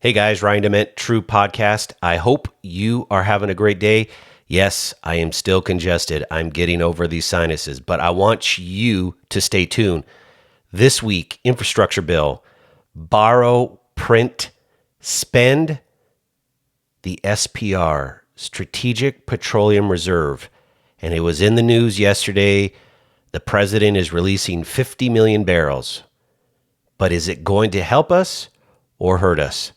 Hey guys, Ryan Dement, True Podcast. I hope you are having a great day. Yes, I am still congested. I'm getting over these sinuses, but I want you to stay tuned. This week, infrastructure bill, borrow, print, spend, the SPR, Strategic Petroleum Reserve. And it was in the news yesterday. The president is releasing 50 million barrels. But is it going to help us or hurt us?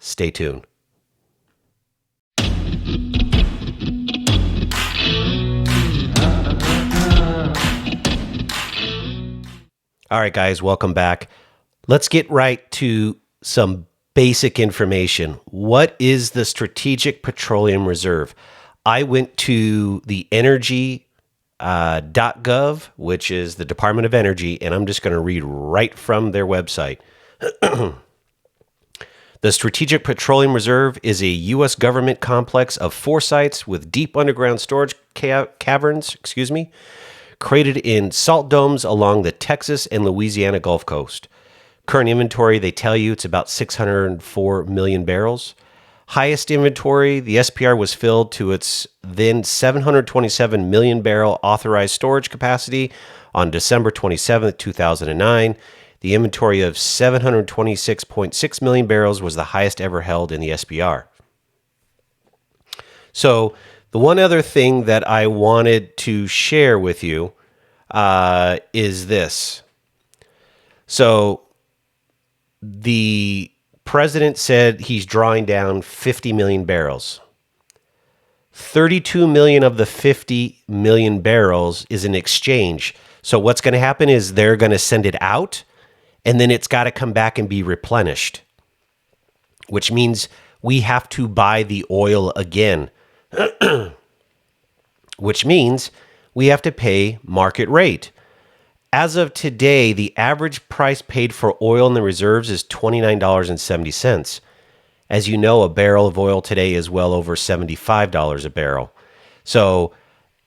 Stay tuned. All right, guys, welcome back. Let's get right to some basic information. What is the Strategic Petroleum Reserve? I went to the energy.gov, which is the Department of Energy, and I'm just going to read right from their website. The Strategic Petroleum Reserve is a U.S. government complex of 4 sites with deep underground storage caverns, created in salt domes along the Texas and Louisiana Gulf Coast. Current inventory, they tell you it's about 604 million barrels. Highest inventory, the SPR was filled to its then 727 million barrel authorized storage capacity on December 27, 2009. The inventory of 726.6 million barrels was the highest ever held in the SPR. So the one other thing that I wanted to share with you is this. So the president said he's drawing down 50 million barrels. 32 million of the 50 million barrels is an exchange. So what's going to happen is they're going to send it out, and then it's got to come back and be replenished, which means we have to buy the oil again, which means we have to pay market rate. As of today, the average price paid for oil in the reserves is $29.70. As you know, a barrel of oil today is well over $75 a barrel. So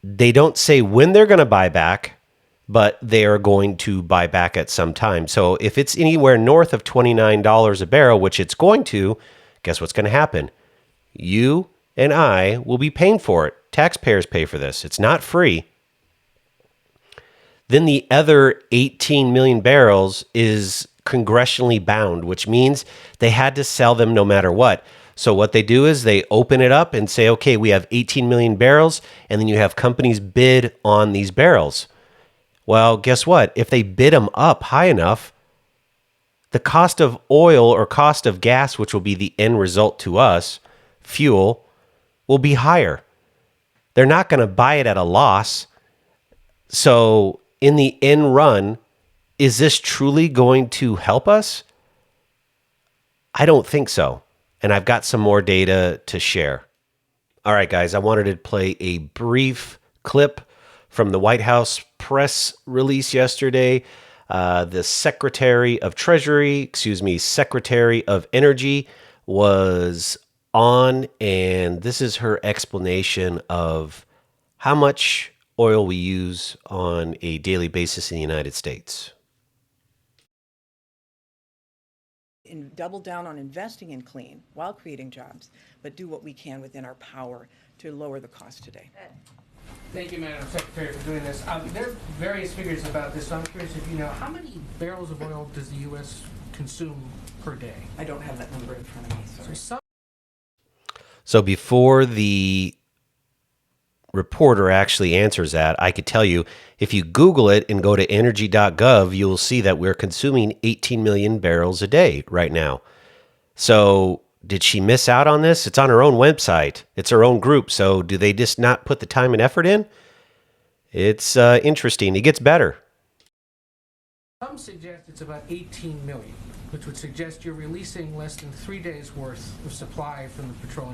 they don't say when they're going to buy back, but they are going to buy back at some time. So if it's anywhere north of $29 a barrel, which it's going to, guess what's going to happen? You and I will be paying for it. Taxpayers pay for this. It's not free. Then the other 18 million barrels is congressionally bound, which means they had to sell them no matter what. So what they do is they open it up and say, okay, we have 18 million barrels, and then you have companies bid on these barrels. Well, guess what? If they bid them up high enough, the cost of oil or cost of gas, which will be the end result to us, fuel, will be higher. They're not going to buy it at a loss. So in the end run, is this truly going to help us? I don't think so. And I've got some more data to share. All right, guys, I wanted to play a brief clip from the White House press release yesterday. The Secretary of Energy was on, and this is her explanation of how much oil we use on a daily basis in the United States. And double down on investing in clean while creating jobs, but do what we can within our power to lower the cost today. Thank you, Madam Secretary, for doing this. There are various figures about this, so I'm curious if you know, how many barrels of oil does the U.S. consume per day? I don't have that number in front of me, sorry. So before the reporter actually answers that, I could tell you, if you Google it and go to energy.gov, you'll see that we're consuming 18 million barrels a day right now. So did she miss out on this? It's on her own website. It's her own group. So do they just not put the time and effort in? It's interesting. It gets better. Some suggest it's about 18 million, which would suggest you're releasing less than 3 days' worth of supply from the petroleum.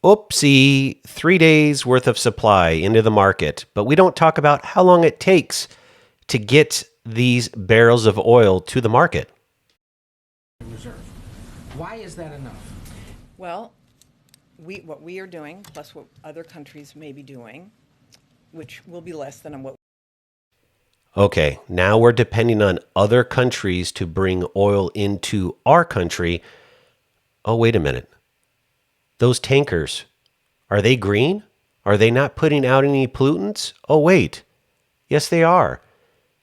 Oopsie, 3 days worth of supply into the market. But we don't talk about how long it takes to get these barrels of oil to the market. Reserve. Why is that enough? Well, what we are doing, plus what other countries may be doing, which will be less than what. Okay, now we're depending on other countries to bring oil into our country. Oh, wait a minute. Those tankers, are they green? Are they not putting out any pollutants? Oh, wait. Yes, they are.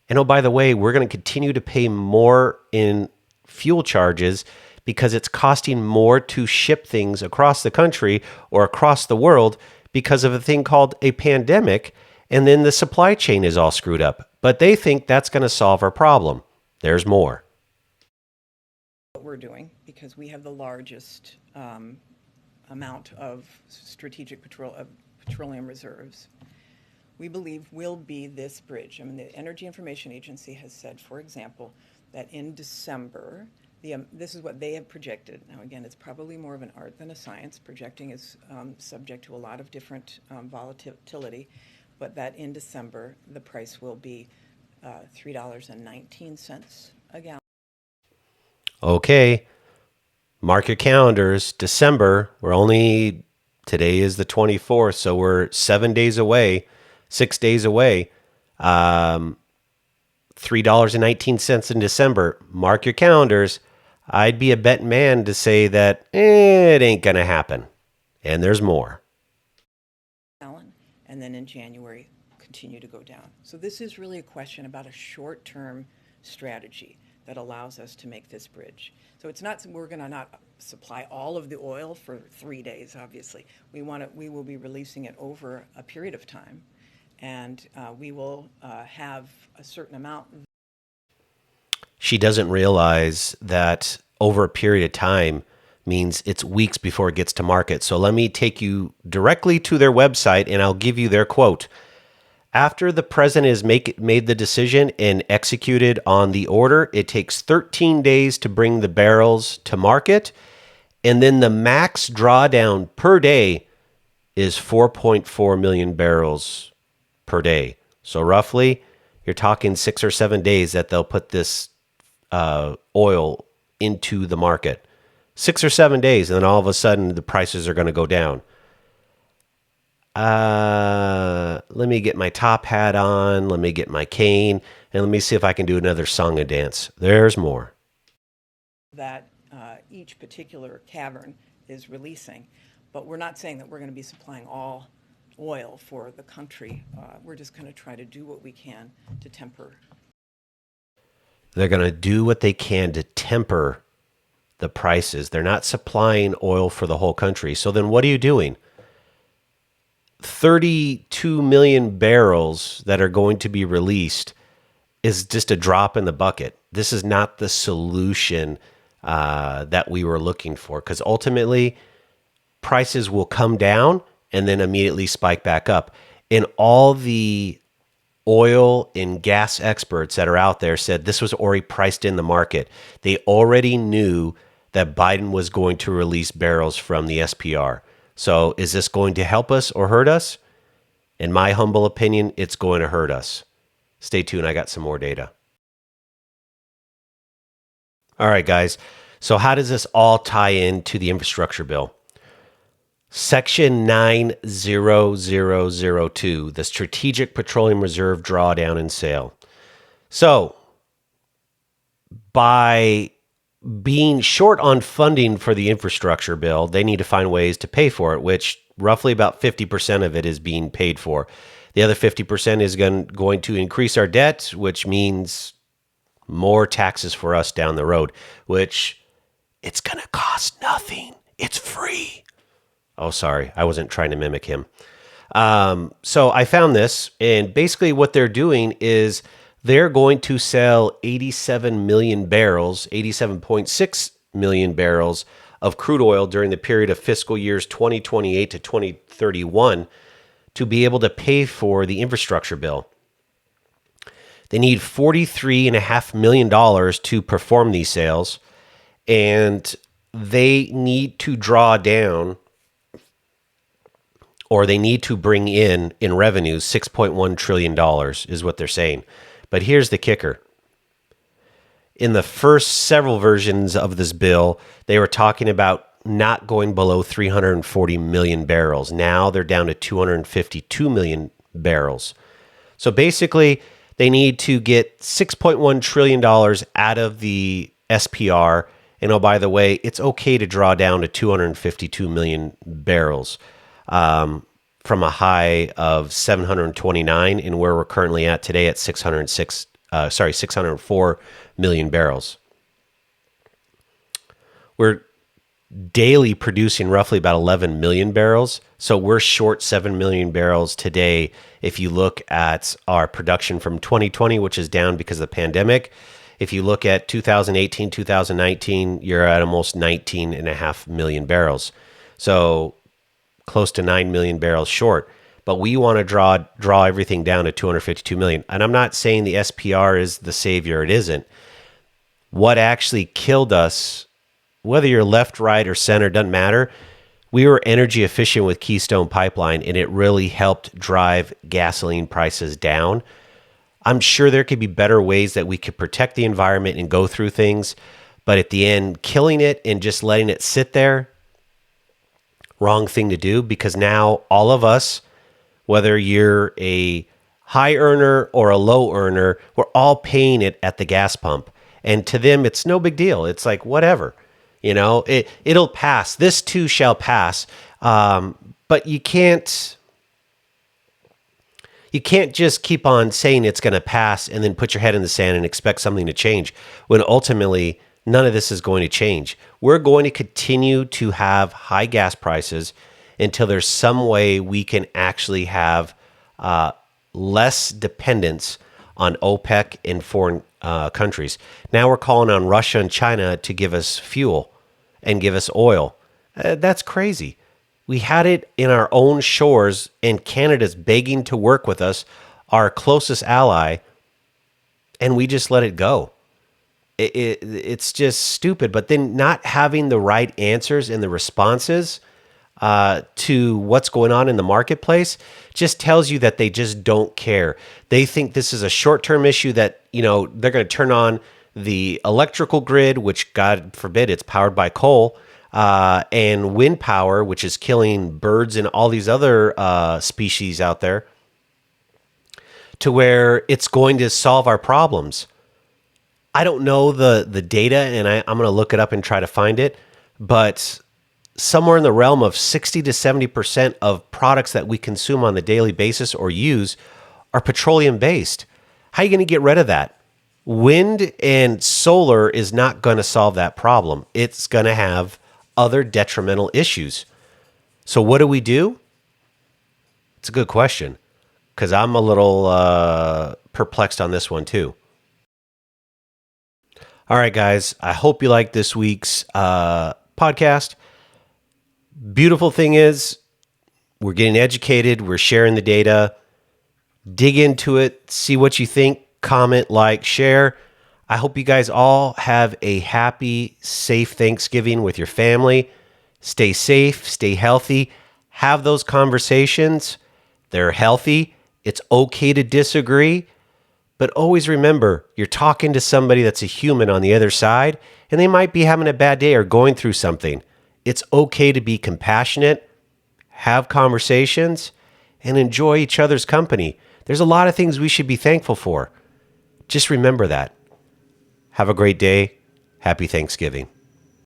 And oh, by the way, we're going to continue to pay more in fuel charges because it's costing more to ship things across the country or across the world because of a thing called a pandemic. And then the supply chain is all screwed up. But they think that's going to solve our problem. There's more. What we're doing, because we have the largest amount of petroleum reserves, we believe will be this bridge. I mean, the Energy Information Agency has said, for example, that in December, this is what they have projected. Now, again, it's probably more of an art than a science. Projecting is subject to a lot of different volatility, but that in December, the price will be $3.19 a gallon. Okay, mark your calendars. December, today is the 24th, so we're 7 days away, 6 days away. $3.19 in December. Mark your calendars. I'd be a betting man to say that it ain't going to happen. And there's more. And then in January, continue to go down. So this is really a question about a short-term strategy that allows us to make this bridge. So it's not, we're going to not supply all of the oil for 3 days, obviously. We will be releasing it over a period of time, and we will have a certain amount. She doesn't realize that over a period of time means it's weeks before it gets to market. So let me take you directly to their website, and I'll give you their quote. After the president has made the decision and executed on the order, it takes 13 days to bring the barrels to market. And then the max drawdown per day is 4.4 million barrels per day. So roughly, you're talking 6 or 7 days that they'll put this oil into the market. 6 or 7 days, and then all of a sudden, the prices are going to go down. Let me get my top hat on. Let me get my cane. And let me see if I can do another song and dance. There's more. That each particular cavern is releasing. But we're not saying that we're going to be supplying all oil for the country. We're just going to try to do what we can to temper. They're going to do what they can to temper the prices. They're not supplying oil for the whole country. So then what are you doing? 32 million barrels that are going to be released is just a drop in the bucket. This is not the solution that we were looking for, because ultimately prices will come down and then immediately spike back up. And all the oil and gas experts that are out there said this was already priced in the market. They already knew that Biden was going to release barrels from the SPR. So is this going to help us or hurt us? In my humble opinion, it's going to hurt us. Stay tuned. I got some more data. All right, guys. So how does this all tie into the infrastructure bill? Section 90002, the Strategic Petroleum Reserve drawdown and sale. So by being short on funding for the infrastructure bill, they need to find ways to pay for it, which roughly about 50% of it is being paid for. The other 50% is going to increase our debt, which means more taxes for us down the road, which it's going to cost nothing. It's free. Oh, sorry. I wasn't trying to mimic him. So I found this, and basically what they're doing is they're going to sell 87 million barrels, 87.6 million barrels of crude oil during the period of fiscal years 2028 to 2031 to be able to pay for the infrastructure bill. They need $43.5 million to perform these sales, and they need to draw down, or they need to bring in revenues, $6.1 trillion is what they're saying. But here's the kicker. In the first several versions of this bill, they were talking about not going below 340 million barrels. Now they're down to 252 million barrels. So basically, They need to get $6.1 trillion out of the SPR. And oh, by the way, it's okay to draw down to 252 million barrels from a high of 729 and where we're currently at today at 604 million barrels. We're daily producing roughly about 11 million barrels. So we're short 7 million barrels today. If you look at our production from 2020, which is down because of the pandemic, if you look at 2018, 2019, you're at almost 19.5 million barrels. So close to 9 million barrels short. But we want to draw everything down to 252 million. And I'm not saying the SPR is the savior. It isn't. What actually killed us, whether you're left, right, or center, doesn't matter. We were energy efficient with Keystone Pipeline, and it really helped drive gasoline prices down. I'm sure there could be better ways that we could protect the environment and go through things, but at the end, killing it and just letting it sit there, wrong thing to do, because now all of us, whether you're a high earner or a low earner, we're all paying it at the gas pump. And to them, it's no big deal. It's like, whatever. It'll pass. This too shall pass. But you can't just keep on saying it's going to pass and then put your head in the sand and expect something to change when ultimately none of this is going to change. We're going to continue to have high gas prices until there's some way we can actually have less dependence on OPEC and foreign countries. Now we're calling on Russia and China to give us fuel and give us oil. That's crazy. We had it in our own shores, and Canada's begging to work with us, our closest ally, and we just let it go. It's just stupid. But then not having the right answers and the responses to what's going on in the marketplace just tells you that they just don't care. They think this is a short-term issue that, they're going to turn on the electrical grid, which God forbid it's powered by coal, and wind power, which is killing birds and all these other species out there, to where it's going to solve our problems. I don't know the data, and I'm going to look it up and try to find it, but somewhere in the realm of 60 to 70% of products that we consume on the daily basis or use are petroleum based. How are you going to get rid of that? Wind and solar is not going to solve that problem. It's going to have other detrimental issues. So what do? It's a good question, because I'm a little perplexed on this one too. All right, guys, I hope you liked this week's podcast. Beautiful thing is we're getting educated. We're sharing the data. Dig into it. See what you think. Comment, like, share. I hope you guys all have a happy, safe Thanksgiving with your family. Stay safe. Stay healthy. Have those conversations. They're healthy. It's okay to disagree. But always remember, you're talking to somebody that's a human on the other side, and they might be having a bad day or going through something. It's okay to be compassionate, have conversations, and enjoy each other's company. There's a lot of things we should be thankful for. Just remember that. Have a great day. Happy Thanksgiving.